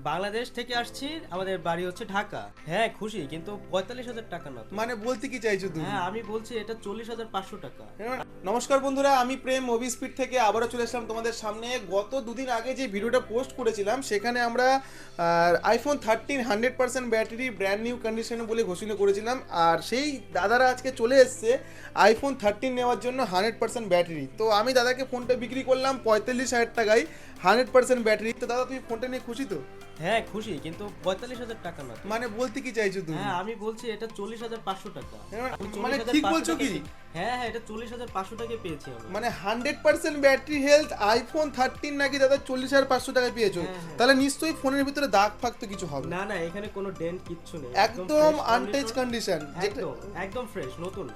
বাংলাদেশ থেকে আসছি, আমাদের বাড়ি হচ্ছে ঢাকা। হ্যাঁ খুশি, কিন্তু 45,000 টাকা না তো। মানে বলতে কি চাইছো তুমি? হ্যাঁ আমি বলছি এটা 40,500 টাকা। নমস্কার বন্ধুরা, আমি প্রেম মুভি স্পিড থেকে আবারও চলে এসলাম তোমাদের সামনে। গত দুদিন আগে যে ভিডিওটা পোস্ট করেছিলাম সেখানে আমরা আইফোন 13 100% ব্যাটারি ব্র্যান্ড নিউ কন্ডিশনে বলে ঘোষণা করেছিলাম। আর সেই দাদারা আজকে চলে এসছে আইফোন 13 নেওয়ার জন্য 100% ব্যাটারি। তো আমি দাদাকে ফোনটা বিক্রি করলাম 45,000 টাকায় 100% ব্যাটারি। তো দাদা তুমি ফোনটা নিয়ে খুশি তো? হ্যাঁ খুশি, কিন্তু 45,000 টাকা না তো। মানে বলতে কি চাইছো তুমি? হ্যাঁ আমি বলছি এটা 40,500 টাকা। আমি মানে 40,500 ঠিক বলছো কি? হ্যাঁ হ্যাঁ, এটা 40,500 টাকায় পেয়েছি আমি। মানে 100% ব্যাটারি হেলথ আইফোন 13 নাকি দাদা 40,500 টাকায় পেয়েছো? হ্যাঁ, হ্যাঁ। তাহলে নিশ্চয়ই ফোনের ভিতরে দাগ ফাগ তো কিছু হবে না না, এখানে কোনো ডেন্ট কিচ্ছু নেই, একদম fresh আনটাচ condition, কন্ডিশন। একদম একদম ফ্রেশ নতুন।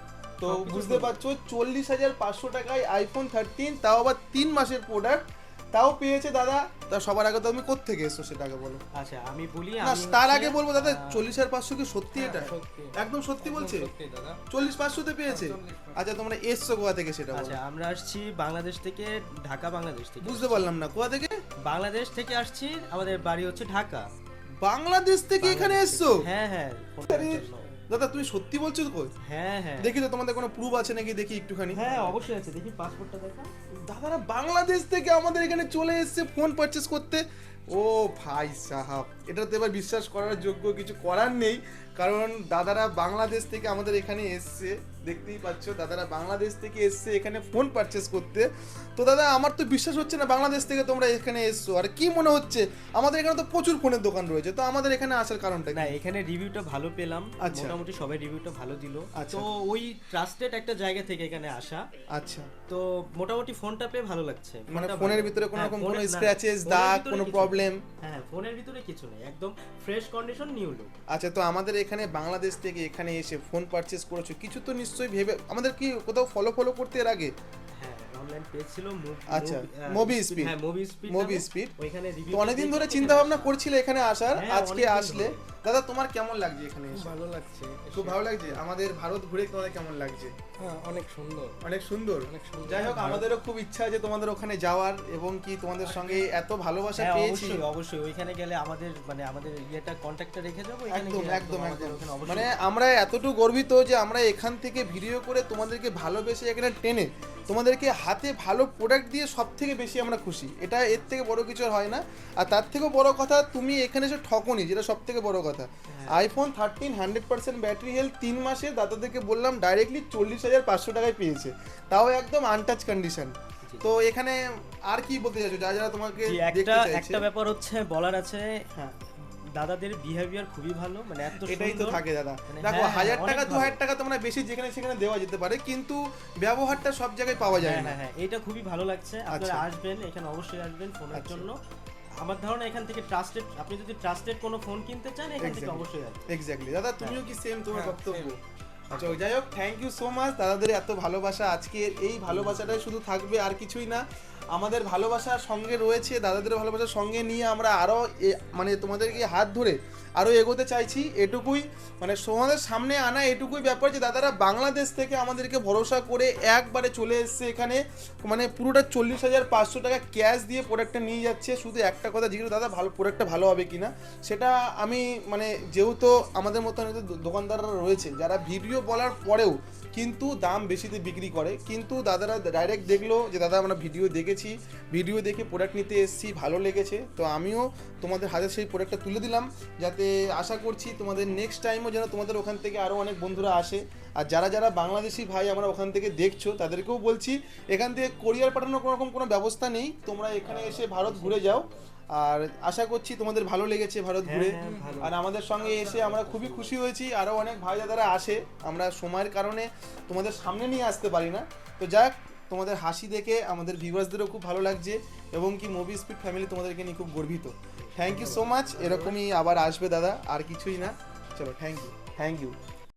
তো সবকিছু বুঝতে নতুন। পারছো 40,500 টাকায় আইফোন 13, তাও আবার 3 মাসের প্রোডাক্ট, তাও পেয়েছে দাদা। তা সবার আগে তো আমি কোত্থেকে এসছো সেটা আগে বলো। আচ্ছা আমি বলি, না আমি তার হচ্ছে, আগে বলবো দাদা, আহ, 40,500 কি সত্যি হ্যাঁ, এটা? সত্যি। একদম সত্যি বলছে? সত্যি দাদা। 40,500 তে পেয়েছে? আচ্ছা তোমরা এসছো কোথা থেকে সেটা বলো। আচ্ছা আমরা আসছি বাংলাদেশ থেকে, ঢাকা বাংলাদেশ থেকে। বুঝতে পারলাম না কোথা থেকে। বাংলাদেশ থেকে আসছি, আমাদের বাড়ি হচ্ছে ঢাকা। বাংলাদেশ থেকে এখানে বাংলাদেশ এসছো? থেকে। হ্যাঁ হ্যাঁ, ফোনটার আরে, জন্য। দাদা তুমি সত্যি বলছো তো? কই হ্যাঁ হ্যাঁ দেখি তো তোমাদের কোনো প্রুফ আছে নাকি, দেখি একটুখানি। হ্যাঁ অবশ্যই আছে, দেখি পাসপোর্টটা দেখা। দাদারা বাংলাদেশ থেকে আমাদের এখানে চলে এসেছে ফোন পারচেস করতে। ও ভাই সাহাব, এটা তো এবার বিশ্বাস করার যোগ্য কিছু করার নেই, কারণ দাদারা বাংলাদেশ থেকে আমাদের এখানে এসছে। দেখতেই পাচ্ছ দাদারা বাংলাদেশ থেকে এসছে এখানে ফোন পারচেস করতে। তো দাদা আমার তো বিশ্বাস হচ্ছে না বাংলাদেশ থেকে তোমরা এখানে এসছো। আর কি মনে হচ্ছে? আমাদের এখানে তো প্রচুর ফোনের দোকান রয়েছে, তো আমাদের এখানে আসার কারণটা না কি? এখানে রিভিউটা ভালো পেলাম, আচ্ছা। মোটামুটি সবাই রিভিউটা ভালো দিল। আচ্ছা। তো ওই ট্রাস্টেড একটা জায়গা থেকে এখানে আসা। আচ্ছা, তো মোটামুটি ফোনটা পেয়ে ভালো লাগছে। মানে ফোনটা ফোনের ভালো। ভিতরে কোনো হ্যাঁ, রকম কোনো ফোনের- না, না, স্ক্র্যাচেস ফোনের দাগ ভিতরে কোনো কিছু- প্রবলেম? হ্যাঁ ফোনের ভিতরে কিছু নেই, একদম ফ্রেশ কন্ডিশন, নিউ লুক। আচ্ছা, তো আমাদের এখানে বাংলাদেশ থেকে এখানে এসে ফোন পারচেস করেছো, কিছু তো নিশ্চয়ই ভেবে আমাদের কি কোথাও ফলো করতে এর আগে? হ্যাঁ অনলাইন পেজ ছিল আচ্ছা, মুভি স্পিড। হ্যাঁ মুভি স্পিড, মুভি স্পিড। ওইখানে রিভিউ। তো অনেকদিন ধরে চিন্তা ভাবনা করছিলে এখানে আসার, হ্যাঁ, আজকে অনেকদিন আসলে। ধরে। দাদা তোমার কেমন লাগছে এখানে খুব এসে? ভালো লাগছে। খুব ভালো লাগছে। আমাদের ভারত ঘুরে তোমাদের কেমন লাগছে? হ্যাঁ অনেক সুন্দর। অনেক সুন্দর। অনেক সুন্দর। যাই হোক, ভারত- আমাদেরও খুব ইচ্ছা আছে তোমাদের ওখানে যাওয়ার, এবং কি তোমাদের সঙ্গে এত ভালোবাসা হ্যাঁ পেয়েছি। অবশ্যই অবশ্যই, ওইখানে গেলে আমাদের ইয়েটা কন্ট্যাক্টটা রেখে যাবো, এখানে একদম গিয়ে একদম আমাদের একদম। ওখানে অবশ্যই। মানে আমরা এতটুকু গর্বিত যে আমরা এখান থেকে ভিডিও করে তোমাদেরকে ভালোবেসে এখানে টেনে তোমাদেরকে হাতে ভালো প্রোডাক্ট দিয়ে সব থেকে বেশি আমরা খুশি। এটা এর থেকে বড় কিছু আর হয় না। আর তার থেকেও বড় কথা, তুমি এখানে এসে ঠকনি, যেটা সব থেকে বড় কথা। আইফোন 13 100% ব্যাটারি হেলথ 3 মাসে দাদাদেরকে বললাম ডাইরেক্টলি 40,500 টাকায় পেয়েছে, তাও একদম আনটাচ কন্ডিশন। তো এখানে আর কি বলতে চাইছো যারা যারা তোমাকে জি, দেখতে চাইছে? একটা ব্যাপার হচ্ছে বলার আছে। হ্যাঁ, দাদাদের বিহেভিয়ার খুবই ভালো, মানে এত এটাই তো সুন্দর। থাকে দাদা। মানে দেখো, হ্যাঁ, 1,000 অনেক টাকা ভালো। 2,000 টাকা তোমরা বেশি যেখানে সেখানে দেওয়া যেতে পারে, কিন্তু ব্যবহারটা সব জায়গায় পাওয়া যায় হ্যাঁ না। হ্যাঁ হ্যাঁ, এটা খুবই ভালো লাগছে। আপনারা আচ্ছা। আসবেন, এখানে অবশ্যই আসবেন ফোনের আচ্ছা। জন্য। আমার ধারণা এখান থেকে ট্রাস্টেড, আপনি যদি ট্রাস্টেড কোনো ফোন কিনতে চান এখান থেকে Exactly. অবশ্যই আসবেন। এক্স্যাক্টলি দাদা, তুমিও কি সেম তোমার হ্যাঁ, বক্তব্য? same. আচ্ছা, যাই হোক, থ্যাংক ইউ সো মাচ দাদাদের এত ভালোবাসা। আজকে এই ভালোবাসাটাই শুধু থাকবে, আর কিছুই না। আমাদের ভালোবাসার সঙ্গে রয়েছে, দাদাদের ভালোবাসার সঙ্গে নিয়ে আমরা আরও মানে তোমাদেরকে হাত ধরে আরও এগোতে চাইছি। এটুকুই মানে তোমাদের সামনে আনা এটুকুই ব্যাপার যে দাদারা বাংলাদেশ থেকে আমাদেরকে ভরসা করে একবারে চলে এসছে এখানে, মানে পুরোটা 40,500 টাকা ক্যাশ দিয়ে প্রোডাক্টটা নিয়ে যাচ্ছে। শুধু একটা কথা জিজ্ঞেস, দাদা ভালো প্রোডাক্টটা ভালো হবে কিনা সেটা আমি মানে যেহেতু আমাদের মতো অনেক দোকানদাররা রয়েছে যারা ভিডিও বলার পরেও কিন্তু দাম বেশিতে বিক্রি করে, কিন্তু দাদারা ডাইরেক্ট দেখলো যে দাদা আমরা ভিডিও দেখেছি, ভিডিও দেখে প্রোডাক্ট নিতে এসেছি, ভালো লেগেছে। তো আমিও তোমাদের হাতে সেই প্রোডাক্টটা তুলে দিলাম, যাতে আশা করছি তোমাদের নেক্সট টাইমও যেন তোমাদের ওখান থেকে আরও অনেক বন্ধুরা আসে। আর যারা যারা বাংলাদেশি ভাই আমরা ওখান থেকে দেখছো তাদেরকেও বলছি, এখান থেকে কোরিয়ার পাঠানোর কোনো রকম কোনো ব্যবস্থা নেই, তোমরা এখানে এসে ভারত ঘুরে যাও। আর আশা করছি তোমাদের ভালো লেগেছে ভারত ঘুরে। হ্যাঁ, ভালো। আর আমাদের সঙ্গে এসে আমরা খুবই খুশি হয়েছি। আরও অনেক ভাই দাদারা আসে, আমরা সময়ের কারণে তোমাদের সামনে নিয়ে আসতে পারি না। তো যাক, তোমাদের হাসি দেখে আমাদের ভিউয়ার্সদেরও খুব ভালো লাগছে, এবং কি মুভি স্পিড ফ্যামিলি তোমাদেরকে নিয়ে খুব গর্বিত। Thank you so much. এরকমই আবার আসবে দাদা, আর কিছুই না। চলো, থ্যাংক ইউ।